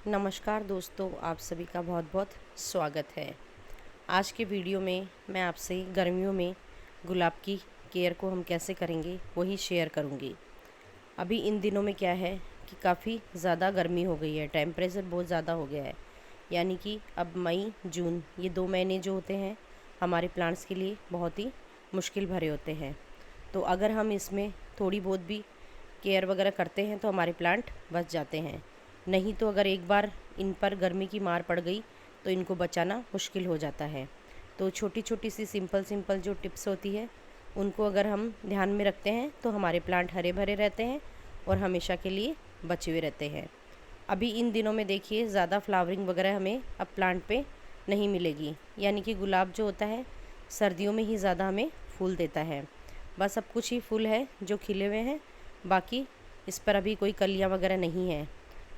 नमस्कार दोस्तों, आप सभी का बहुत बहुत स्वागत है। आज के वीडियो में मैं आपसे गर्मियों में गुलाब की केयर को हम कैसे करेंगे वही शेयर करूंगी। अभी इन दिनों में क्या है कि काफ़ी ज़्यादा गर्मी हो गई है, टेम्परेचर बहुत ज़्यादा हो गया है। यानी कि अब मई जून ये 2 महीने जो होते हैं हमारे प्लांट्स के लिए बहुत ही मुश्किल भरे होते हैं। तो अगर हम इसमें थोड़ी बहुत भी केयर वगैरह करते हैं तो हमारे प्लांट बच जाते हैं। नहीं तो अगर एक बार इन पर गर्मी की मार पड़ गई तो इनको बचाना मुश्किल हो जाता है। तो छोटी छोटी सी सिंपल सिंपल जो टिप्स होती है उनको अगर हम ध्यान में रखते हैं तो हमारे प्लांट हरे भरे रहते हैं और हमेशा के लिए बचे हुए रहते हैं। अभी इन दिनों में देखिए ज़्यादा फ्लावरिंग वगैरह हमें अब प्लांट पे नहीं मिलेगी। यानी कि गुलाब जो होता है सर्दियों में ही ज़्यादा हमें फूल देता है। बस अब कुछ ही फूल है जो खिले हुए हैं, बाकी इस पर अभी कोई कलियां वगैरह नहीं है।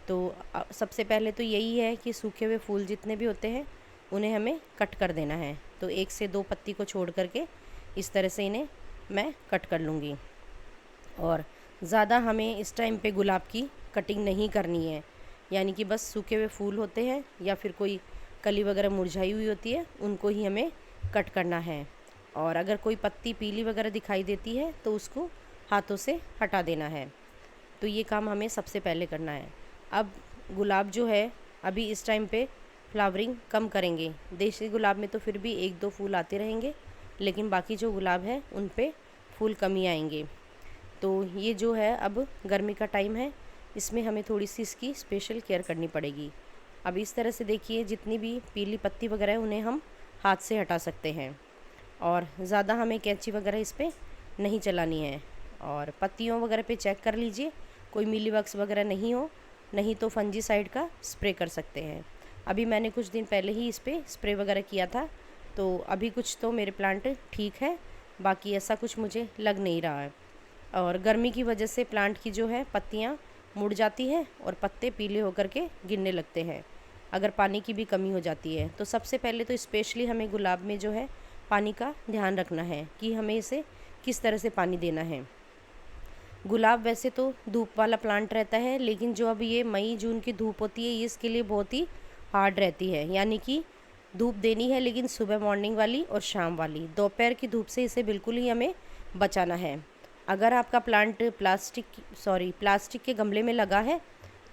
तो सबसे पहले तो यही है कि सूखे हुए फूल जितने भी होते हैं उन्हें हमें कट कर देना है। तो 1 से 2 पत्ती को छोड़ करके इस तरह से इन्हें मैं कट कर लूँगी। और ज़्यादा हमें इस टाइम पे गुलाब की कटिंग नहीं करनी है। यानी कि बस सूखे हुए फूल होते हैं या फिर कोई कली वगैरह मुरझाई हुई होती है उनको ही हमें कट करना है। और अगर कोई पत्ती पीली वगैरह दिखाई देती है तो उसको हाथों से हटा देना है। तो ये काम हमें सबसे पहले करना है। अब गुलाब जो है अभी इस टाइम पे फ्लावरिंग कम करेंगे। देसी गुलाब में तो फिर भी 1-2 फूल आते रहेंगे, लेकिन बाकी जो गुलाब है उन पे फूल कम ही आएंगे। तो ये जो है अब गर्मी का टाइम है, इसमें हमें थोड़ी सी इसकी स्पेशल केयर करनी पड़ेगी। अब इस तरह से देखिए जितनी भी पीली पत्ती वगैरह है उन्हें हम हाथ से हटा सकते हैं और ज़्यादा हमें कैंची वगैरह इस पर नहीं चलानी है। और पत्तियों वगैरह पे चेक कर लीजिए कोई मिलीबग्स वगैरह नहीं हो, नहीं तो फंजीसाइड का स्प्रे कर सकते हैं। अभी मैंने कुछ दिन पहले ही इस पर स्प्रे वगैरह किया था, तो अभी कुछ तो मेरे प्लांट ठीक है, बाकी ऐसा कुछ मुझे लग नहीं रहा है। और गर्मी की वजह से प्लांट की जो है पत्तियाँ मुड़ जाती हैं और पत्ते पीले होकर के गिरने लगते हैं अगर पानी की भी कमी हो जाती है। तो सबसे पहले तो स्पेशली हमें गुलाब में जो है पानी का ध्यान रखना है कि हमें इसे किस तरह से पानी देना है। गुलाब वैसे तो धूप वाला प्लांट रहता है, लेकिन जो अब ये मई जून की धूप होती है ये इसके लिए बहुत ही हार्ड रहती है। यानी कि धूप देनी है, लेकिन सुबह मॉर्निंग वाली और शाम वाली, दोपहर की धूप से इसे बिल्कुल ही हमें बचाना है। अगर आपका प्लांट प्लास्टिक के गमले में लगा है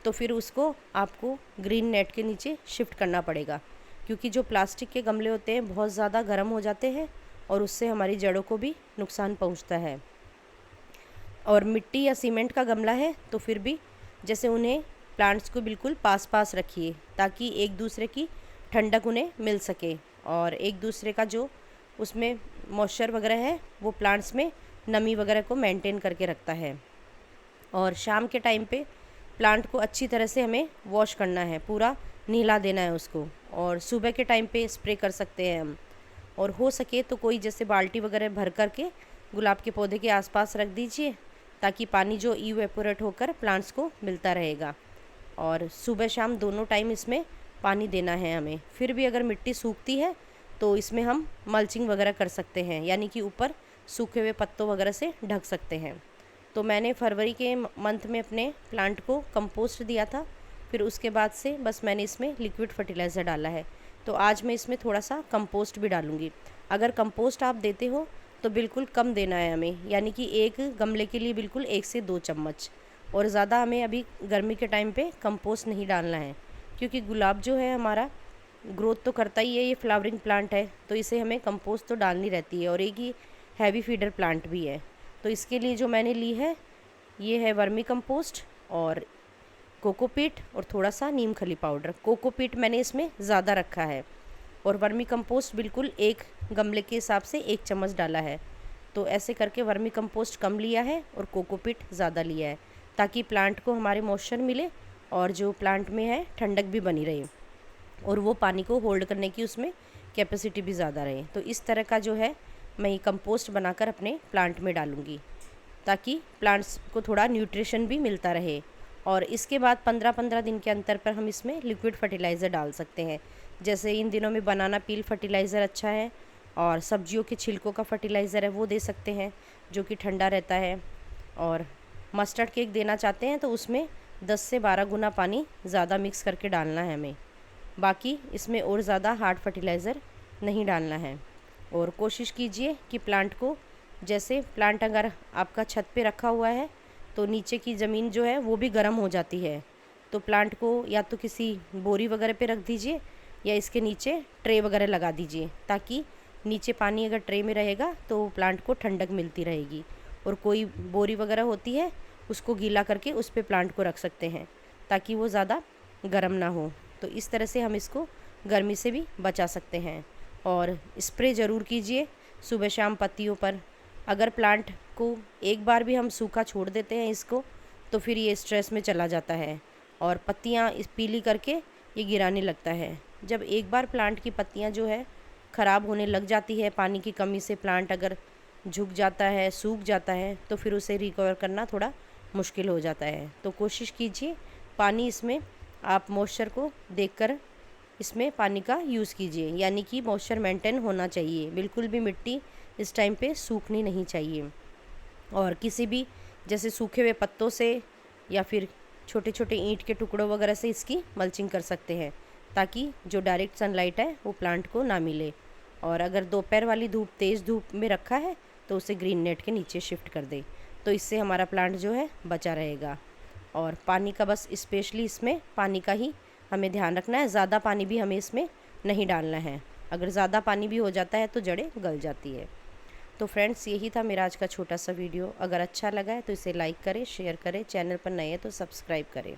तो फिर उसको आपको ग्रीन नेट के नीचे शिफ्ट करना पड़ेगा, क्योंकि जो प्लास्टिक के गमले होते हैं बहुत ज़्यादा गर्म हो जाते हैं और उससे हमारी जड़ों को भी नुकसान पहुंचता है। और मिट्टी या सीमेंट का गमला है तो फिर भी जैसे उन्हें प्लांट्स को बिल्कुल पास पास रखिए ताकि एक दूसरे की ठंडक उन्हें मिल सके और एक दूसरे का जो उसमें मॉइस्चर वगैरह है वो प्लांट्स में नमी वगैरह को मेंटेन करके रखता है। और शाम के टाइम पे प्लांट को अच्छी तरह से हमें वॉश करना है, पूरा नहला देना है उसको। और सुबह के टाइम पे स्प्रे कर सकते हैं हम। और हो सके तो कोई जैसे बाल्टी वगैरह भर करके गुलाब के पौधे के आसपास रख दीजिए ताकि पानी जो इवेपोरेट होकर प्लांट्स को मिलता रहेगा। और सुबह शाम दोनों टाइम इसमें पानी देना है हमें। फिर भी अगर मिट्टी सूखती है तो इसमें हम मल्चिंग वगैरह कर सकते हैं, यानी कि ऊपर सूखे हुए पत्तों वगैरह से ढक सकते हैं। तो मैंने फरवरी के मंथ में अपने प्लांट को कंपोस्ट दिया था, फिर उसके बाद से बस मैंने इसमें लिक्विड फर्टिलाइज़र डाला है। तो आज मैं इसमें थोड़ा सा कंपोस्ट भी डालूँगी। अगर कंपोस्ट आप देते हो तो बिल्कुल कम देना है हमें, यानी कि एक गमले के लिए बिल्कुल 1 से 2 चम्मच। और ज़्यादा हमें अभी गर्मी के टाइम पे कंपोस्ट नहीं डालना है, क्योंकि गुलाब जो है हमारा ग्रोथ तो करता ही है, ये फ्लावरिंग प्लांट है तो इसे हमें कंपोस्ट तो डालनी रहती है। और एक ही हैवी फीडर प्लांट भी है। तो इसके लिए जो मैंने ली है ये है वर्मी कंपोस्ट और कोकोपीट और थोड़ा सा नीम खली पाउडर। कोकोपीट मैंने इसमें ज़्यादा रखा है और वर्मी कंपोस्ट बिल्कुल एक गमले के हिसाब से 1 चम्मच डाला है। तो ऐसे करके वर्मी कंपोस्ट कम लिया है और कोकोपीट ज़्यादा लिया है, ताकि प्लांट को हमारे मॉइस्चर मिले और जो प्लांट में है ठंडक भी बनी रहे और वो पानी को होल्ड करने की उसमें कैपेसिटी भी ज़्यादा रहे। तो इस तरह का जो है मैं ये कंपोस्ट बनाकर अपने प्लांट में डालूँगी ताकि प्लांट्स को थोड़ा न्यूट्रिशन भी मिलता रहे। और इसके बाद 15-15 दिन के अंतर पर हम इसमें लिक्विड फर्टिलाइज़र डाल सकते हैं। जैसे इन दिनों में बनाना पील फर्टिलाइज़र अच्छा है और सब्जियों के छिलकों का फर्टिलाइज़र है वो दे सकते हैं जो कि ठंडा रहता है। और मस्टर्ड केक देना चाहते हैं तो उसमें 10 से 12 गुना पानी ज़्यादा मिक्स करके डालना है हमें। बाकी इसमें और ज़्यादा हार्ड फर्टिलाइज़र नहीं डालना है। और कोशिश कीजिए कि प्लांट को, जैसे प्लांट अगर आपका छत पे रखा हुआ है तो नीचे की ज़मीन जो है वो भी गर्म हो जाती है, तो प्लांट को या तो किसी बोरी वगैरह पे रख दीजिए या इसके नीचे ट्रे वगैरह लगा दीजिए, ताकि नीचे पानी अगर ट्रे में रहेगा तो प्लांट को ठंडक मिलती रहेगी। और कोई बोरी वगैरह होती है उसको गीला करके उस पे प्लांट को रख सकते हैं ताकि वो ज़्यादा गर्म ना हो। तो इस तरह से हम इसको गर्मी से भी बचा सकते हैं। और स्प्रे ज़रूर कीजिए सुबह शाम पत्तियों पर। अगर प्लांट को एक बार भी हम सूखा छोड़ देते हैं इसको, तो फिर ये स्ट्रेस में चला जाता है और पत्तियाँ इस पीली करके ये गिराने लगता है। जब एक बार प्लांट की पत्तियाँ जो है ख़राब होने लग जाती है, पानी की कमी से प्लांट अगर झुक जाता है, सूख जाता है, तो फिर उसे रिकवर करना थोड़ा मुश्किल हो जाता है। तो कोशिश कीजिए पानी इसमें आप मॉइस्चर को देखकर इसमें पानी का यूज़ कीजिए, यानी कि मॉइस्चर मेंटेन होना चाहिए। बिल्कुल भी मिट्टी इस टाइम पे सूखनी नहीं चाहिए। और किसी भी जैसे सूखे हुए पत्तों से या फिर छोटे छोटे ईंट के टुकड़ों वगैरह से इसकी मल्चिंग कर सकते हैं, ताकि जो डायरेक्ट सनलाइट है वो प्लांट को ना मिले। और अगर दोपहर वाली धूप, तेज़ धूप में रखा है तो उसे ग्रीन नेट के नीचे शिफ्ट कर दे, तो इससे हमारा प्लांट जो है बचा रहेगा। और पानी का बस स्पेशली इसमें पानी का ही हमें ध्यान रखना है, ज़्यादा पानी भी हमें इसमें नहीं डालना है। अगर ज़्यादा पानी भी हो जाता है तो जड़ें गल जाती है। तो फ्रेंड्स, यही था मेरा आज का छोटा सा वीडियो। अगर अच्छा लगा है तो इसे लाइक करें, शेयर करें, चैनल पर नए हैं तो सब्सक्राइब करें।